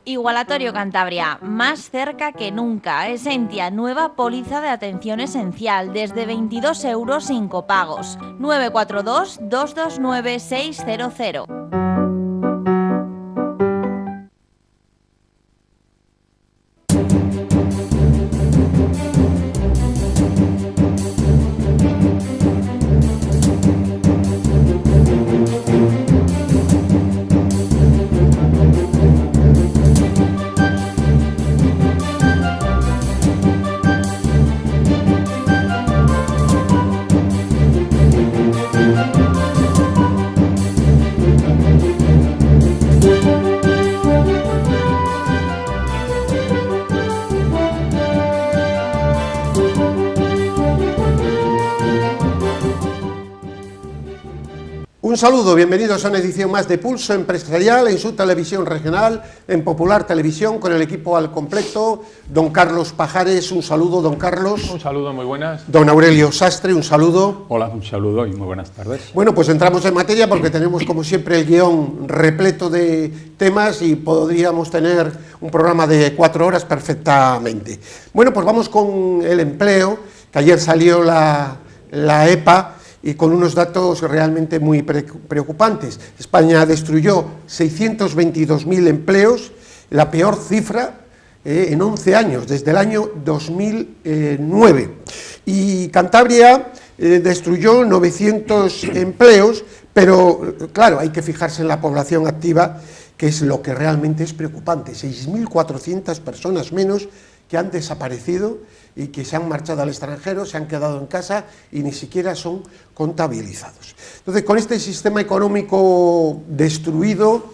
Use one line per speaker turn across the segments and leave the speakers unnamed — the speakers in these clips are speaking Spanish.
Igualatorio Cantabria, más cerca que nunca. Esentia, nueva póliza de atención esencial, desde 22 euros sin copagos. 942-229-600.
Un saludo, bienvenidos a una edición más de Pulso Empresarial en su televisión regional, en Popular Televisión, con el equipo al completo. Don Carlos Pajares, un saludo, don Carlos.
Un saludo, muy buenas.
Don Aurelio Sastre, un saludo.
Hola, un saludo y muy buenas tardes.
Bueno, pues entramos en materia porque tenemos, como siempre, el guión repleto de temas y podríamos tener un programa de 4 horas perfectamente. Bueno, pues vamos con el empleo, que ayer salió la EPA, y con unos datos realmente muy preocupantes. España destruyó 622.000 empleos, la peor cifra en 11 años, desde el año 2009. Y Cantabria destruyó 900 empleos, pero claro, hay que fijarse en la población activa, que es lo que realmente es preocupante. 6.400 personas menos que han desaparecido y que se han marchado al extranjero, se han quedado en casa y ni siquiera son contabilizados. Entonces, con este sistema económico destruido,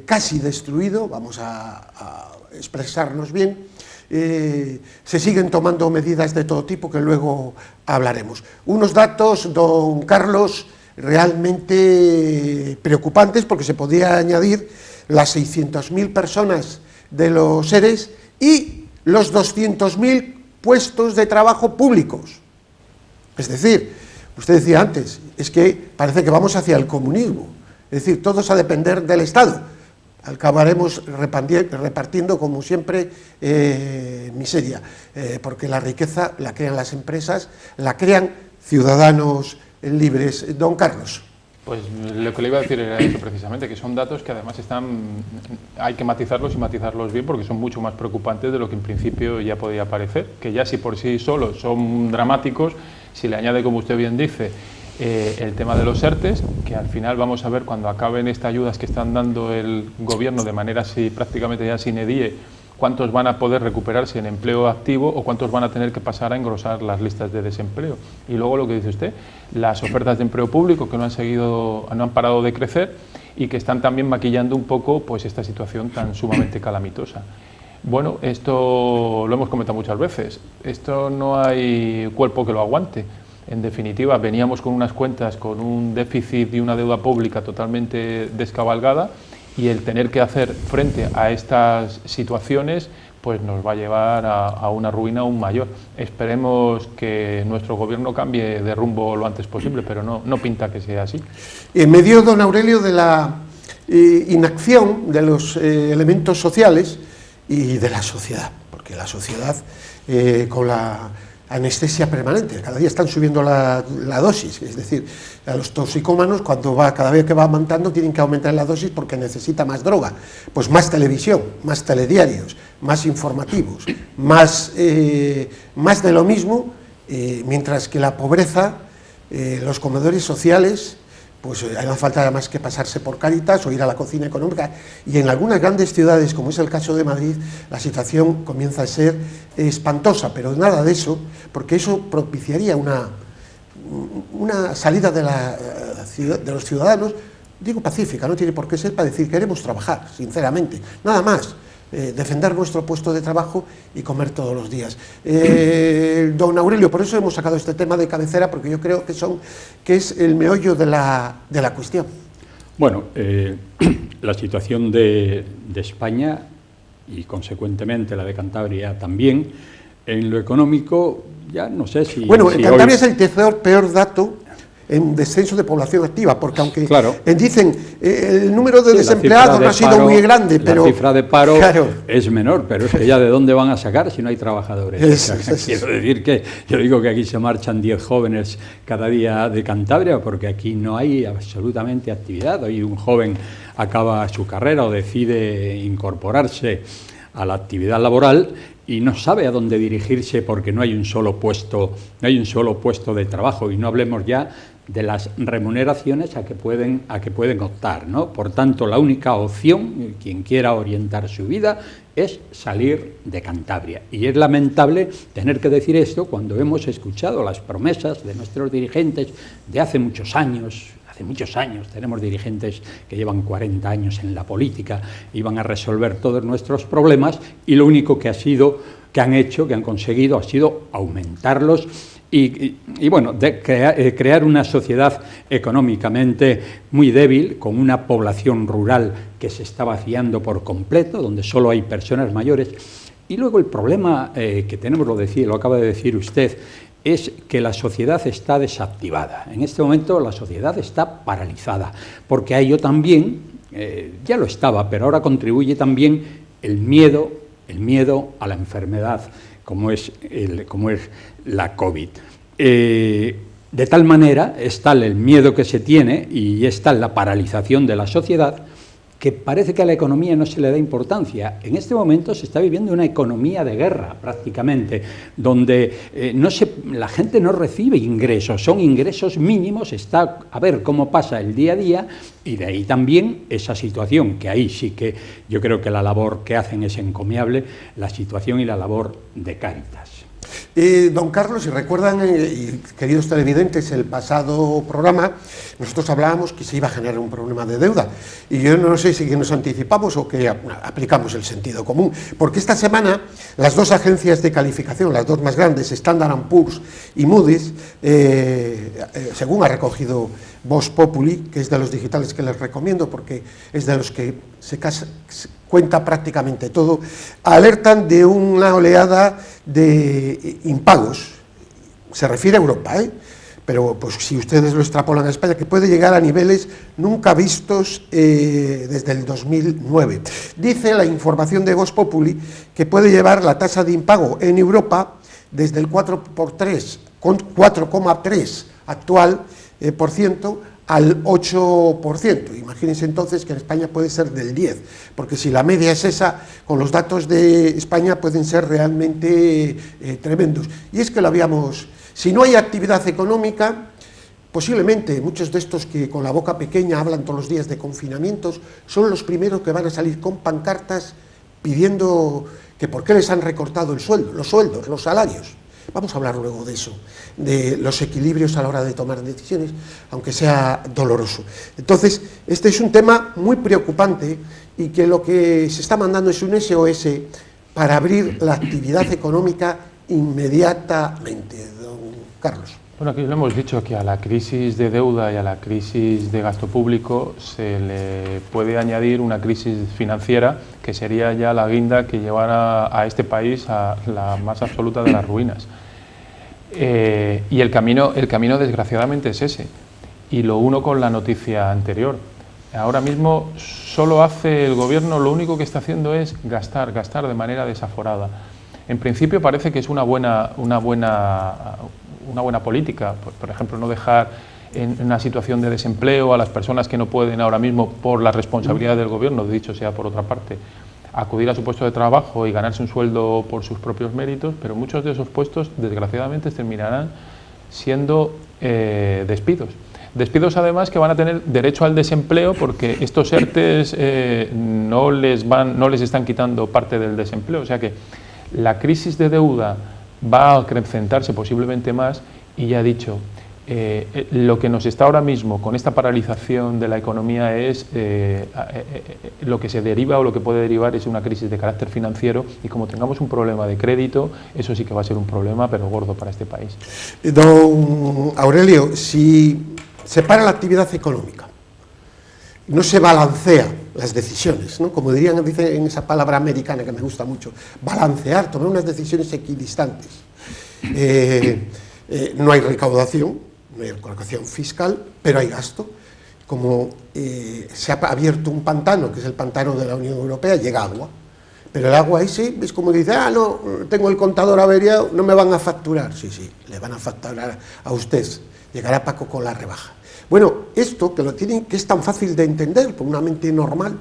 casi destruido, vamos a expresarnos bien, se siguen tomando medidas de todo tipo que luego hablaremos. Unos datos, don Carlos, realmente preocupantes, porque se podría añadir las 600.000 personas de los ERES y los 200.000 puestos de trabajo públicos. Es decir, usted decía antes, es que parece que vamos hacia el comunismo, es decir, todos a depender del Estado. Acabaremos repartiendo, como siempre, miseria, porque la riqueza la crean las empresas, la crean ciudadanos libres. Don Carlos.
Pues lo que le iba a decir era eso precisamente, que son datos que además hay que matizarlos y matizarlos bien, porque son mucho más preocupantes de lo que en principio ya podía parecer, que ya si por sí solos son dramáticos, si le añade, como usted bien dice, el tema de los ERTES, que al final vamos a ver cuando acaben estas ayudas que están dando el gobierno de manera así prácticamente ya sine die, cuántos van a poder recuperarse en empleo activo o cuántos van a tener que pasar a engrosar las listas de desempleo. Y luego lo que dice usted, las ofertas de empleo público que no han parado de crecer y que están también maquillando un poco pues esta situación tan sumamente calamitosa. Bueno, esto lo hemos comentado muchas veces, esto no hay cuerpo que lo aguante. En definitiva, veníamos con unas cuentas con un déficit y una deuda pública totalmente descabalgada, y el tener que hacer frente a estas situaciones pues nos va a llevar a una ruina aún mayor. Esperemos que nuestro gobierno cambie de rumbo lo antes posible, pero no pinta que sea así.
En medio, don Aurelio, de la inacción de los elementos sociales y de la sociedad, porque la sociedad con la anestesia permanente, cada día están subiendo la dosis, es decir, a los toxicómanos cada vez que va aumentando tienen que aumentar la dosis porque necesita más droga, pues más televisión, más telediarios, más informativos, más de lo mismo, mientras que la pobreza, los comedores sociales, pues no falta más que pasarse por Cáritas o ir a la cocina económica, y en algunas grandes ciudades, como es el caso de Madrid, la situación comienza a ser espantosa, pero nada de eso, porque eso propiciaría una salida de los ciudadanos, digo pacífica, no tiene por qué ser, para decir queremos trabajar, sinceramente, nada más. Defender nuestro puesto de trabajo y comer todos los días. Don Aurelio, por eso hemos sacado este tema de cabecera, porque yo creo que es el meollo de la cuestión.
Bueno, la situación de España y consecuentemente la de Cantabria también, en lo económico, ya no sé si...
Bueno, en Cantabria es el tercer peor dato en descenso de población activa, porque aunque
claro,
dicen el número de
sí,
desempleados no ha sido muy grande, pero
la cifra de paro
claro,
es menor, pero es que ya de dónde van a sacar si no hay trabajadores. Quiero decir que yo digo que aquí se marchan 10 jóvenes cada día de Cantabria porque aquí no hay absolutamente actividad. Hoy un joven acaba su carrera o decide incorporarse a la actividad laboral y no sabe a dónde dirigirse porque no hay un solo puesto de trabajo, y no hablemos ya de las remuneraciones a que pueden optar, ¿no? Por tanto, la única opción, quien quiera orientar su vida, es salir de Cantabria. Y es lamentable tener que decir esto cuando hemos escuchado las promesas de nuestros dirigentes de hace muchos años. Hace muchos años tenemos dirigentes que llevan 40 años en la política, iban a resolver todos nuestros problemas, y lo único que han conseguido ha sido aumentarlos y bueno, crear una sociedad económicamente muy débil, con una población rural que se está vaciando por completo, donde solo hay personas mayores. Y luego el problema que tenemos, lo acaba de decir usted, es que la sociedad está desactivada. En este momento la sociedad está paralizada, porque a ello también, ya lo estaba, pero ahora contribuye también el miedo a la enfermedad, como es la COVID. De tal manera, es tal el miedo que se tiene y es tal la paralización de la sociedad, que parece que a la economía no se le da importancia. En este momento se está viviendo una economía de guerra, prácticamente, donde la gente no recibe ingresos, son ingresos mínimos, está a ver cómo pasa el día a día, y de ahí también esa situación, que ahí sí que yo creo que la labor que hacen es encomiable, la situación y la labor de Cáritas.
Don Carlos, si recuerdan, y queridos televidentes, el pasado programa nosotros hablábamos que se iba a generar un problema de deuda, y yo no sé si nos anticipamos o que aplicamos el sentido común, porque esta semana las dos agencias de calificación, las dos más grandes, Standard & Poor's y Moody's, según ha recogido Vox Populi, que es de los digitales que les recomiendo porque es de los que se cuenta prácticamente todo, alertan de una oleada de impagos. Se refiere a Europa, pero pues si ustedes lo extrapolan a España, que puede llegar a niveles nunca vistos desde el 2009. Dice la información de Vox Populi que puede llevar la tasa de impago en Europa desde el 4,3 actual por ciento al 8%. Imagínense entonces que en España puede ser del 10%, porque si la media es esa, con los datos de España pueden ser realmente tremendos. Y es que lo habíamos... Si no hay actividad económica, posiblemente muchos de estos que con la boca pequeña hablan todos los días de confinamientos, son los primeros que van a salir con pancartas pidiendo que por qué les han recortado los sueldos, los salarios. Vamos a hablar luego de eso, de los equilibrios a la hora de tomar decisiones, aunque sea doloroso. Entonces, este es un tema muy preocupante y que lo que se está mandando es un SOS para abrir la actividad económica inmediatamente. Don Carlos.
Bueno, aquí lo hemos dicho, que a la crisis de deuda y a la crisis de gasto público se le puede añadir una crisis financiera, que sería ya la guinda que llevara a este país a la más absoluta de las ruinas. Y el camino desgraciadamente es ese. Y lo uno con la noticia anterior. Ahora mismo solo hace el gobierno, lo único que está haciendo es gastar de manera desaforada. En principio parece que es una buena política, por ejemplo, no dejar en una situación de desempleo a las personas que no pueden ahora mismo, por la responsabilidad del gobierno, dicho sea por otra parte, acudir a su puesto de trabajo y ganarse un sueldo por sus propios méritos, pero muchos de esos puestos, desgraciadamente, terminarán siendo despidos. Despidos, además, que van a tener derecho al desempleo, porque estos ERTEs no les están quitando parte del desempleo. O sea que la crisis de deuda va a acrecentarse posiblemente más, y ya he dicho, lo que nos está ahora mismo con esta paralización de la economía es lo que se deriva o lo que puede derivar es una crisis de carácter financiero, y como tengamos un problema de crédito, eso sí que va a ser un problema, pero gordo para este país.
Don Aurelio, si se para la actividad económica, no se balancea las decisiones, ¿no? Como dicen en esa palabra americana que me gusta mucho, balancear, tomar unas decisiones equidistantes. No hay recaudación, no hay recaudación fiscal, pero hay gasto. Como se ha abierto un pantano, que es el pantano de la Unión Europea, llega agua. Pero el agua ahí sí, es como dice, no, tengo el contador averiado, no me van a facturar. Sí, le van a facturar a usted. Llegará Paco con la rebaja. Bueno, esto que es tan fácil de entender por una mente normal,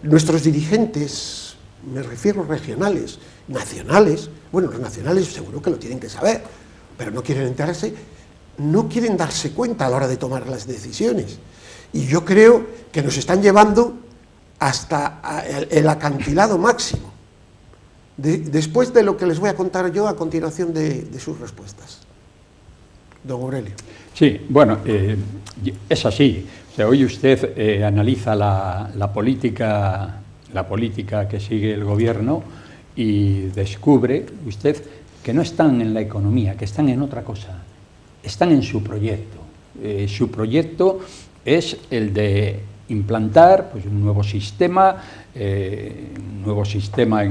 nuestros dirigentes, me refiero regionales, nacionales, bueno, los nacionales seguro que lo tienen que saber, pero no quieren enterarse, no quieren darse cuenta a la hora de tomar las decisiones. Y yo creo que nos están llevando hasta el acantilado máximo, después de lo que les voy a contar yo a continuación de sus respuestas. Don Aurelio.
Sí, bueno, es así. O sea, hoy usted analiza la política que sigue el gobierno y descubre usted que no están en la economía, que están en otra cosa, están en su proyecto. Su proyecto es el de implantar pues, un nuevo sistema en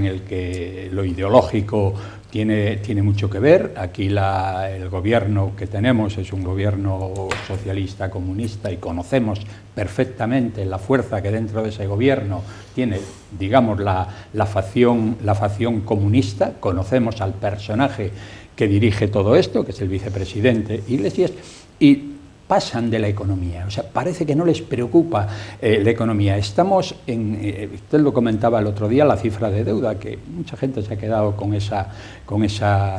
el que lo ideológico tiene mucho que ver. Aquí el gobierno que tenemos es un gobierno socialista, comunista, y conocemos perfectamente la fuerza que dentro de ese gobierno tiene, digamos, la facción comunista. Conocemos al personaje que dirige todo esto, que es el vicepresidente Iglesias, y pasan de la economía, o sea, parece que no les preocupa la economía. Estamos usted lo comentaba el otro día, la cifra de deuda, que mucha gente se ha quedado con esa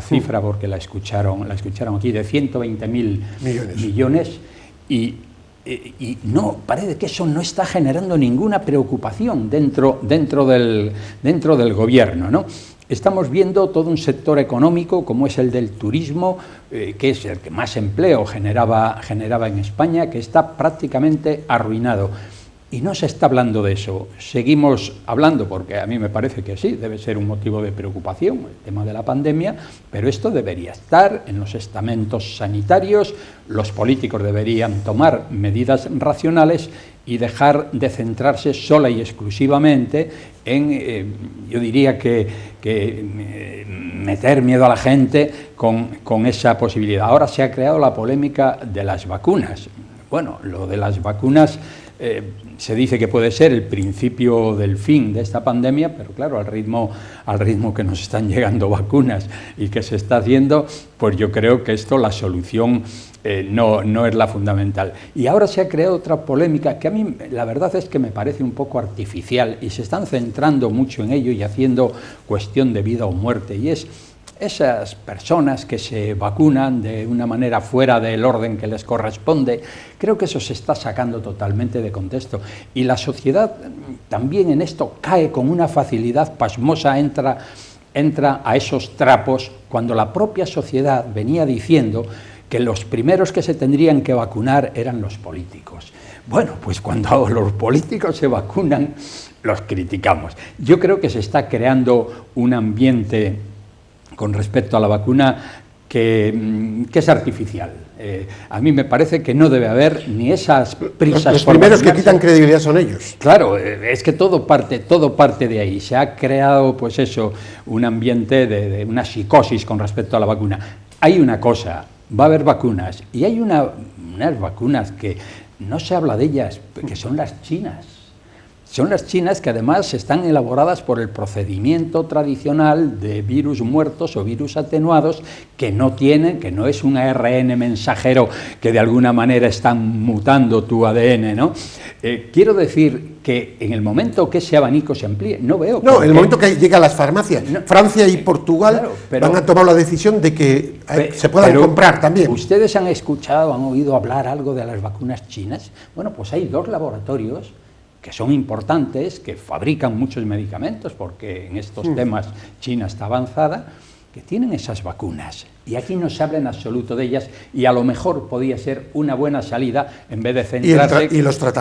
cifra porque la escucharon aquí, de 120.000 millones, y no, parece que eso no está generando ninguna preocupación dentro del gobierno, ¿no? Estamos viendo todo un sector económico como es el del turismo, que es el que más empleo generaba en España, que está prácticamente arruinado. Y no se está hablando de eso. Seguimos hablando, porque a mí me parece que sí, debe ser un motivo de preocupación el tema de la pandemia, pero esto debería estar en los estamentos sanitarios, los políticos deberían tomar medidas racionales y dejar de centrarse sola y exclusivamente en, yo diría que meter miedo a la gente con esa posibilidad. Ahora se ha creado la polémica de las vacunas. Bueno, lo de las vacunas se dice que puede ser el principio del fin de esta pandemia, pero claro, al ritmo que nos están llegando vacunas y que se está haciendo, pues yo creo que esto, la solución no es la fundamental. Y ahora se ha creado otra polémica que a mí la verdad es que me parece un poco artificial y se están centrando mucho en ello y haciendo cuestión de vida o muerte, y es esas personas que se vacunan de una manera fuera del orden que les corresponde. Creo que eso se está sacando totalmente de contexto, y la sociedad también en esto cae con una facilidad pasmosa, entra a esos trapos, cuando la propia sociedad venía diciendo que los primeros que se tendrían que vacunar eran los políticos. Bueno, pues cuando los políticos se vacunan, los criticamos. Yo creo que se está creando un ambiente con respecto a la vacuna que es artificial. A mí me parece que no debe haber ni esas prisas.
Los primeros que quitan credibilidad son ellos.
Claro, es que todo parte de ahí. Se ha creado, pues eso, un ambiente de una psicosis con respecto a la vacuna. Hay una cosa, va a haber vacunas, y hay unas vacunas que no se habla de ellas, que son las chinas. Son las chinas, que además están elaboradas por el procedimiento tradicional de virus muertos o virus atenuados, que no es un ARN mensajero que de alguna manera están mutando tu ADN, ¿no? Quiero decir que en el momento que ese abanico se amplíe, no veo...
No, en el momento que llega a las farmacias, Francia y Portugal van a tomar la decisión de que se puedan comprar también.
¿Ustedes han oído hablar algo de las vacunas chinas? Bueno, pues hay 2 laboratorios que son importantes, que fabrican muchos medicamentos, porque en estos temas China está avanzada, que tienen esas vacunas. Y aquí no se habla en absoluto de ellas, y a lo mejor podía ser una buena salida en vez de centrarse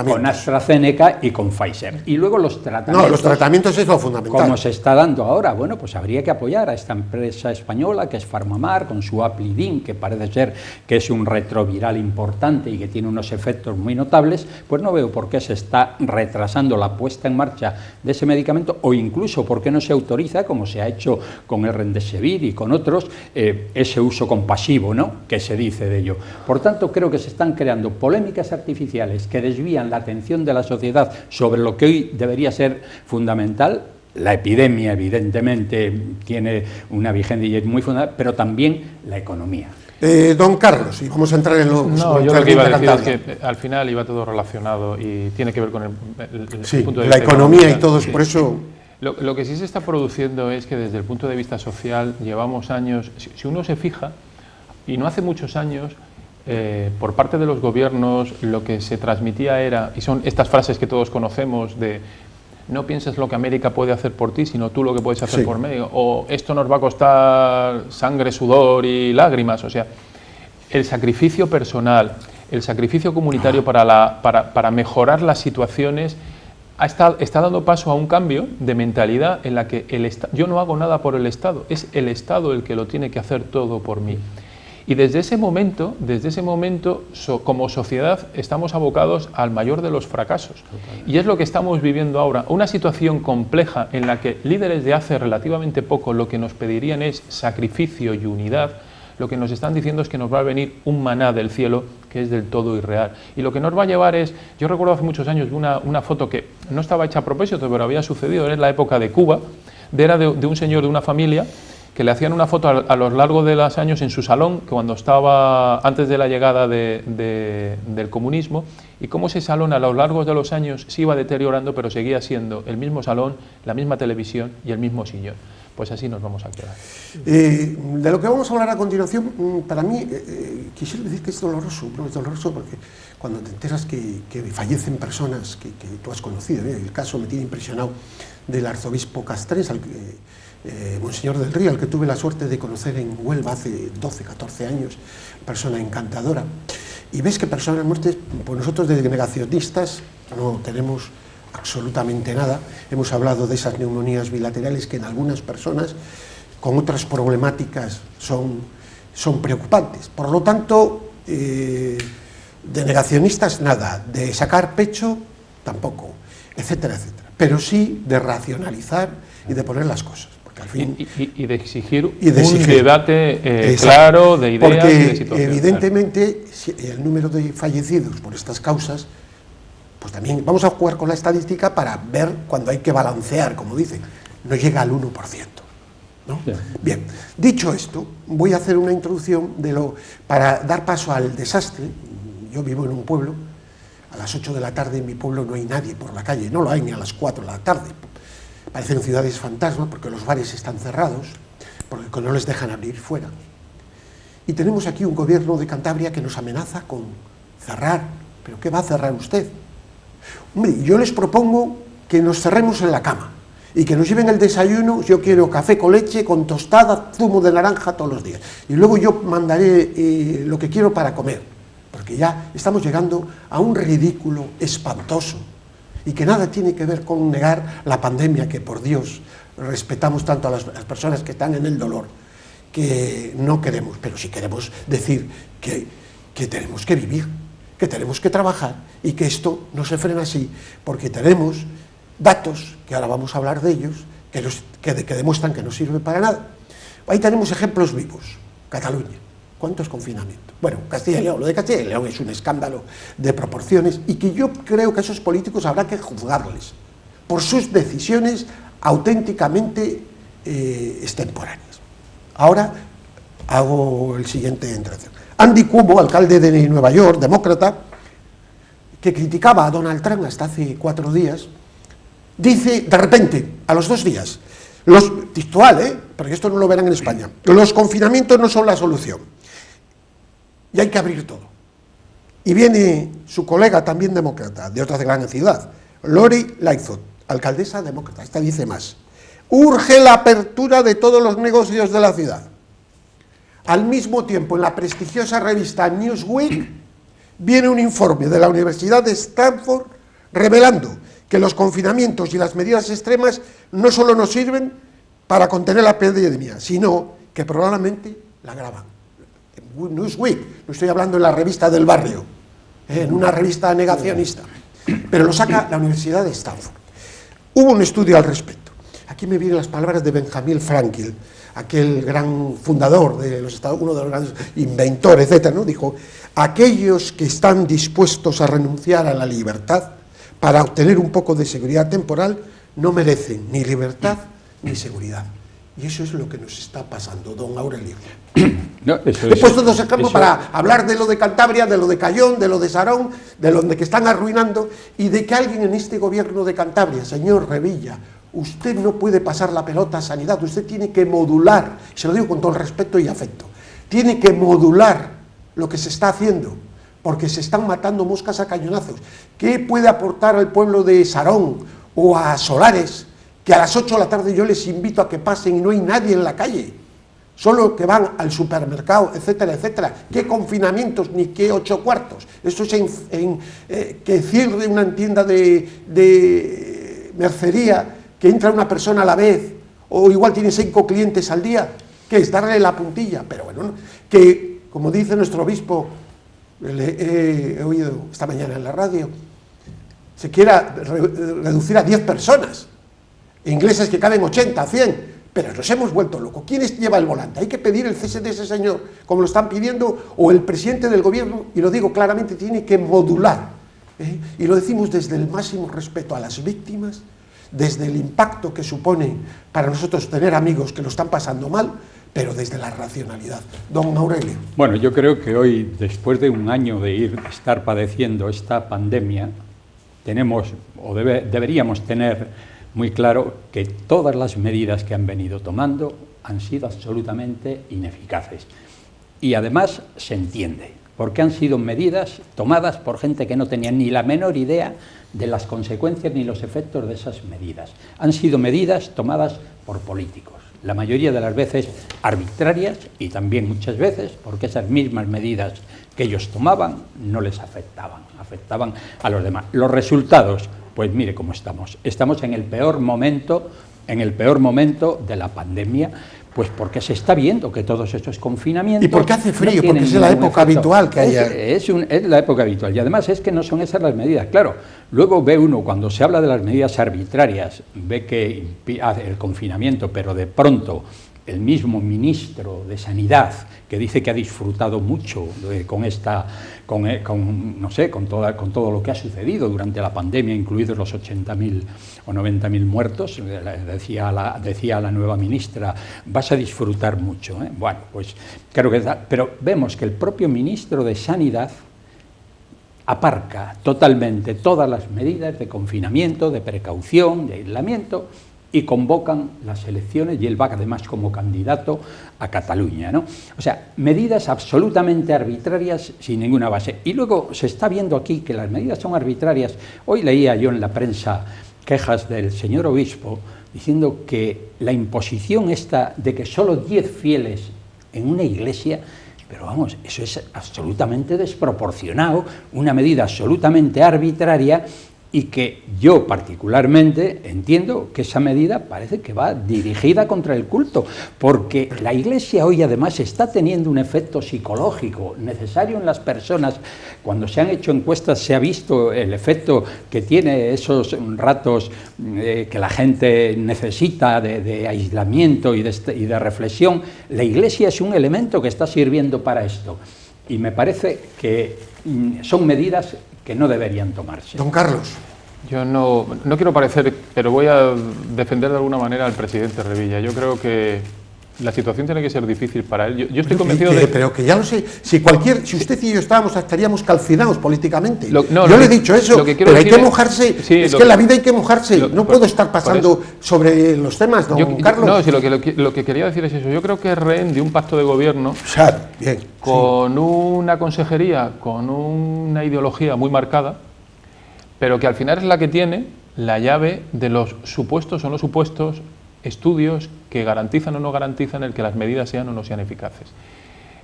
con AstraZeneca y con Pfizer. Y luego los tratamientos.
No, los tratamientos es lo fundamental.
Como se está dando ahora, bueno, pues habría que apoyar a esta empresa española que es Farmamar, con su Aplidin, que parece ser que es un retroviral importante y que tiene unos efectos muy notables. Pues no veo por qué se está retrasando la puesta en marcha de ese medicamento, o incluso por qué no se autoriza, como se ha hecho con el Remdesivir y con otros, ese uso compasivo, ¿no?, que se dice de ello. Por tanto, creo que se están creando polémicas artificiales que desvían la atención de la sociedad sobre lo que hoy debería ser fundamental. La epidemia, evidentemente, tiene una vigencia y es muy fundamental, pero también la economía.
Don Carlos, y vamos a entrar en lo...
No, yo lo que iba a decir es que al final iba todo relacionado y tiene que ver con el punto de vista
la economía
económico.
y todo, por eso...
Lo que sí se está produciendo es que desde el punto de vista social llevamos años, si uno se fija, y no hace muchos años, por parte de los gobiernos lo que se transmitía era, y son estas frases que todos conocemos de no pienses lo que América puede hacer por ti, sino tú lo que puedes hacer por medio, o esto nos va a costar sangre, sudor y lágrimas. O sea, el sacrificio personal, el sacrificio comunitario para mejorar las situaciones está dando paso a un cambio de mentalidad en la que yo no hago nada por el Estado, es el Estado el que lo tiene que hacer todo por mí. Y desde ese momento, como sociedad, estamos abocados al mayor de los fracasos. Y es lo que estamos viviendo ahora, una situación compleja en la que líderes de hace relativamente poco lo que nos pedirían es sacrificio y unidad. Lo que nos están diciendo es que nos va a venir un maná del cielo que es del todo irreal. Y lo que nos va a llevar es, yo recuerdo hace muchos años una foto que no estaba hecha a propósito, pero había sucedido, era la época de Cuba, era de un señor de una familia que le hacían una foto a lo largo de los años en su salón, que cuando estaba antes de la llegada del comunismo, y cómo ese salón a lo largo de los años se iba deteriorando, pero seguía siendo el mismo salón, la misma televisión y el mismo sillón. Pues así nos vamos a quedar.
De lo que vamos a hablar a continuación, para mí, quisiera decir que es doloroso, pero es doloroso porque cuando te enteras que fallecen personas que tú has conocido, el caso me tiene impresionado del arzobispo Castrés, Monseñor del Río, al que tuve la suerte de conocer en Huelva hace 12, 14 años, persona encantadora, y ves que personas muertas, pues nosotros de negacionistas no tenemos absolutamente nada. Hemos hablado de esas neumonías bilaterales que en algunas personas con otras problemáticas son preocupantes. Por lo tanto, de negacionistas nada, de sacar pecho tampoco, etcétera, etcétera. Pero sí de racionalizar y de poner las cosas. Porque al fin,
y de exigir un debate claro de ideas
porque,
y de situaciones.
Evidentemente, el número de fallecidos por estas causas, pues también vamos a jugar con la estadística para ver cuando hay que balancear, como dicen, no llega al 1%. ¿No? Bien, dicho esto, voy a hacer una introducción para dar paso al desastre. Yo vivo en un pueblo, a las 8 de la tarde en mi pueblo no hay nadie por la calle, no lo hay ni a las 4 de la tarde. Parecen ciudades fantasmas porque los bares están cerrados, porque no les dejan abrir fuera. Y tenemos aquí un gobierno de Cantabria que nos amenaza con cerrar. ¿Pero qué va a cerrar usted? Hombre, yo les propongo que nos cerremos en la cama y que nos lleven el desayuno. Yo quiero café con leche, con tostada, zumo de naranja todos los días. Y luego yo mandaré lo que quiero para comer, porque ya estamos llegando a un ridículo espantoso y que nada tiene que ver con negar la pandemia, que por Dios respetamos tanto a las personas que están en el dolor, que no queremos, pero sí queremos decir que tenemos que vivir, que tenemos que trabajar y que esto no se frena así, porque tenemos datos, que ahora vamos a hablar de ellos, que demuestran que no sirve para nada. Ahí tenemos ejemplos vivos. Cataluña, ¿cuántos confinamientos? Bueno, Castilla y León, lo de Castilla y León es un escándalo de proporciones y que yo creo que a esos políticos habrá que juzgarles por sus decisiones auténticamente extemporáneas. Ahora hago el siguiente entrada. Andy Cuomo, alcalde de Nueva York, demócrata, que criticaba a Donald Trump hasta hace 4 días, dice de repente, a los 2 días, textual, porque esto no lo verán en España, los confinamientos no son la solución y hay que abrir todo. Y viene su colega también demócrata, de otra gran ciudad, Lori Lightfoot, alcaldesa demócrata, esta dice más: urge la apertura de todos los negocios de la ciudad. Al mismo tiempo, en la prestigiosa revista Newsweek viene un informe de la Universidad de Stanford revelando que los confinamientos y las medidas extremas no solo nos sirven para contener la epidemia, sino que probablemente la agravan. Newsweek, no estoy hablando en la revista del barrio, en una revista negacionista, pero lo saca la Universidad de Stanford. Hubo un estudio al respecto. aquí me vienen las palabras de Benjamin Franklin, aquel gran fundador de los Estados Unidos, uno de los grandes inventores, etcétera, ¿no? Dijo: aquellos que están dispuestos a renunciar a la libertad para obtener un poco de seguridad temporal no merecen ni libertad ni seguridad. Y eso es lo que nos está pasando, don Aurelio.
No,
He puesto dos ejemplos para hablar de lo de Cantabria, de lo de Cayón, de lo de Sarón, de lo de que están arruinando, y de que alguien en este gobierno de Cantabria, señor Revilla, usted no puede pasar la pelota a sanidad, usted tiene que modular, se lo digo con todo el respeto y afecto, tiene que modular lo que se está haciendo, porque se están matando moscas a cañonazos. ¿Qué puede aportar al pueblo de Sarón o a Solares, que a las 8 de la tarde yo les invito a que pasen y no hay nadie en la calle, solo que van al supermercado, etcétera, etcétera? ¿Qué confinamientos ni qué 8 cuartos? Esto es que cierre una tienda de mercería, que entra una persona a la vez, o igual tiene 5 clientes al día, que es darle la puntilla. Pero bueno, que, como dice nuestro obispo, he oído esta mañana en la radio, se quiera reducir a 10 personas, ingleses que caben 80, 100, pero nos hemos vuelto locos. ¿Quién lleva el volante? Hay que pedir el cese de ese señor, como lo están pidiendo, o el presidente del gobierno, y lo digo claramente, tiene que modular, y lo decimos desde el máximo respeto a las víctimas, desde el impacto que supone para nosotros tener amigos que lo están pasando mal, pero desde la racionalidad. Don Aurelio.
Bueno, yo creo que hoy, después de un año de estar padeciendo esta pandemia, tenemos, o deberíamos tener muy claro que todas las medidas que han venido tomando han sido absolutamente ineficaces. Y además se entiende, porque han sido medidas tomadas por gente que no tenía ni la menor idea de las consecuencias ni los efectos de esas medidas. Han sido medidas tomadas por políticos, la mayoría de las veces arbitrarias, y también muchas veces porque esas mismas medidas que ellos tomaban no les afectaban, afectaban a los demás. Los resultados, pues mire cómo estamos. Estamos en el peor momento de la pandemia, pues porque se está viendo que todos estos confinamientos...
¿Y porque hace frío? Porque es la época habitual que haya...
Es la época habitual, y además es que no son esas las medidas. Claro, luego ve uno, cuando se habla de las medidas arbitrarias, ve que hace el confinamiento, pero de pronto el mismo ministro de Sanidad, que dice que ha disfrutado mucho con todo lo que ha sucedido durante la pandemia, incluidos los 80.000 o 90.000 muertos, decía la nueva ministra, vas a disfrutar mucho, ¿eh? Bueno, pues creo que pero vemos que el propio ministro de Sanidad aparca totalmente todas las medidas de confinamiento, de precaución, de aislamiento, y convocan las elecciones, y él va además como candidato a Cataluña, ¿no? O sea, medidas absolutamente arbitrarias sin ninguna base. Y luego se está viendo aquí que las medidas son arbitrarias. Hoy leía yo en la prensa quejas del señor obispo diciendo que la imposición esta de que solo 10 fieles en una iglesia, pero vamos, eso es absolutamente desproporcionado, una medida absolutamente arbitraria, y que yo particularmente entiendo que esa medida parece que va dirigida contra el culto, porque la Iglesia hoy además está teniendo un efecto psicológico necesario en las personas. Cuando se han hecho encuestas se ha visto el efecto que tiene esos ratos que la gente necesita de aislamiento y de reflexión. La Iglesia es un elemento que está sirviendo para esto, y me parece que son medidas que no deberían tomarse.
Don Carlos.
Yo no quiero parecer, pero voy a defender de alguna manera al presidente Revilla. Yo creo que la situación tiene que ser difícil para él. Yo estoy convencido de...
Pero que ya lo sé, si usted y yo estaríamos calcinados políticamente. Yo le he dicho eso, pero hay que mojarse, sí, es que en la vida hay que mojarse. No puedo estar pasando sobre los temas, don Carlos.
No, si lo que quería decir es eso. Yo creo que es rehén de un pacto de gobierno con una consejería, con una ideología muy marcada, pero que al final es la que tiene la llave de los supuestos o no supuestos estudios que garantizan o no garantizan el que las medidas sean o no sean eficaces.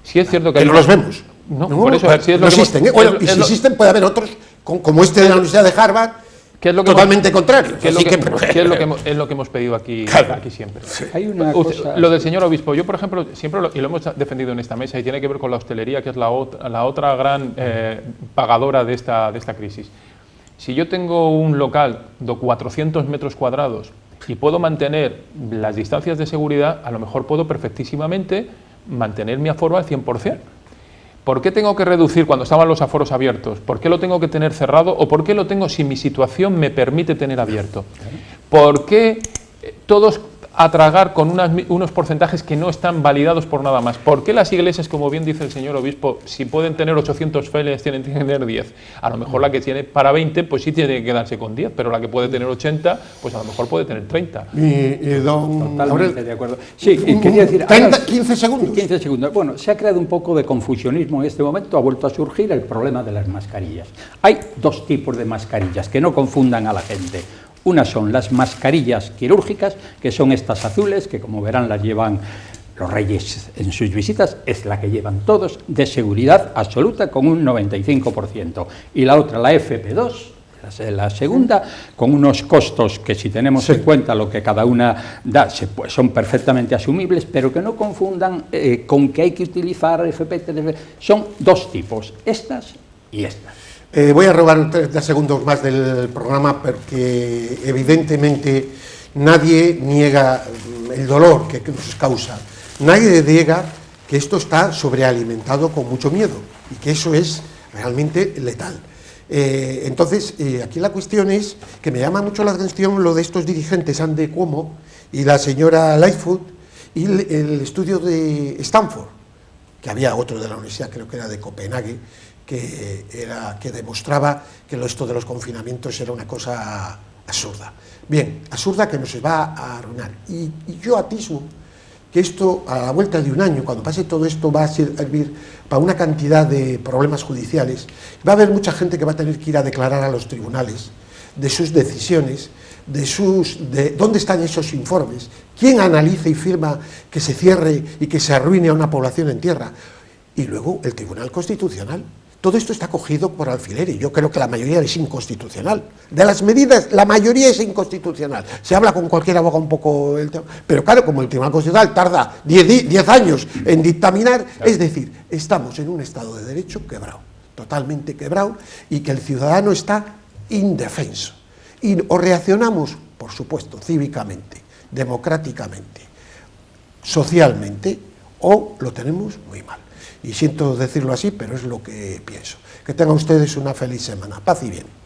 Si es cierto que
no los vemos.
No, por eso si es
no existen. Bueno, y si existen puede haber otros, como este de la Universidad de Harvard, que es lo que totalmente contrario.
Que es lo que hemos pedido aquí, claro, aquí siempre. Sí.
Hay una cosa...
Lo del señor obispo, yo por ejemplo, siempre lo hemos defendido en esta mesa, y tiene que ver con la hostelería, que es la otra gran pagadora de esta crisis. Si yo tengo un local de 400 metros cuadrados y puedo mantener las distancias de seguridad, a lo mejor puedo perfectísimamente mantener mi aforo al 100%. ¿Por qué tengo que reducir cuando estaban los aforos abiertos? ¿Por qué lo tengo que tener cerrado? ¿O por qué lo tengo si mi situación me permite tener abierto? ¿Por qué todos a tragar con unos porcentajes que no están validados por nada más? ¿Por qué las iglesias, como bien dice el señor obispo, si pueden tener 800 fieles tienen que tener 10? A lo mejor la que tiene para 20, pues sí tiene que quedarse con 10, pero la que puede tener 80, pues a lo mejor puede tener 30.
Totalmente de acuerdo. Sí, quería decir...
15 segundos.
15 segundos. Bueno, se ha creado un poco de confusionismo en este momento, ha vuelto a surgir el problema de las mascarillas. Hay dos tipos de mascarillas, que no confundan a la gente. Unas son las mascarillas quirúrgicas, que son estas azules, que como verán las llevan los reyes en sus visitas, es la que llevan todos, de seguridad absoluta con un 95%. Y la otra, la FP2, la segunda, con unos costos que si tenemos en cuenta lo que cada una da, son perfectamente asumibles, pero que no confundan con que hay que utilizar FP3. Son dos tipos, estas y estas.
Voy a robar 30 segundos más del programa porque evidentemente nadie niega el dolor que nos causa, nadie niega que esto está sobrealimentado con mucho miedo y que eso es realmente letal. Entonces, aquí la cuestión es que me llama mucho la atención lo de estos dirigentes, Andy Cuomo y la señora Lightfoot, y el estudio de Stanford, que había otro de la universidad, creo que era de Copenhague, que demostraba que esto de los confinamientos era una cosa absurda. Bien, absurda que nos va a arruinar. Y yo atisbo que esto, a la vuelta de un año, cuando pase todo esto, va a servir para una cantidad de problemas judiciales. Va a haber mucha gente que va a tener que ir a declarar a los tribunales de sus decisiones, de dónde están esos informes, quién analiza y firma que se cierre y que se arruine a una población en tierra. Y luego el Tribunal Constitucional. Todo esto está cogido por alfiler y yo creo que la mayoría es inconstitucional. De las medidas, la mayoría es inconstitucional. Se habla con cualquier abogado un poco el tema, pero claro, como el Tribunal Constitucional tarda 10 años en dictaminar, es decir, estamos en un Estado de Derecho quebrado, totalmente quebrado, y que el ciudadano está indefenso. Y o reaccionamos, por supuesto, cívicamente, democráticamente, socialmente, o lo tenemos muy mal. Y siento decirlo así, pero es lo que pienso. Que tengan ustedes una feliz semana. Paz y bien.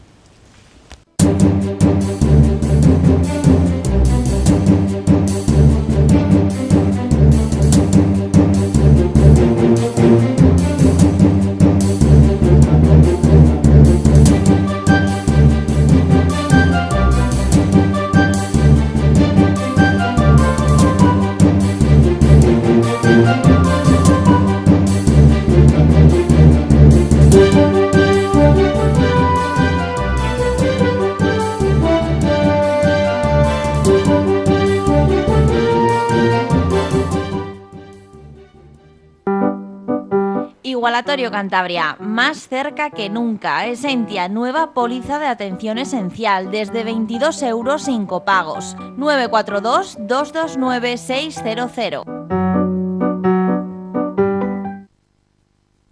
Igualatorio Cantabria, más cerca que nunca. Esentia, nueva póliza de atención esencial, desde 22 € sin copagos. 942 229 600.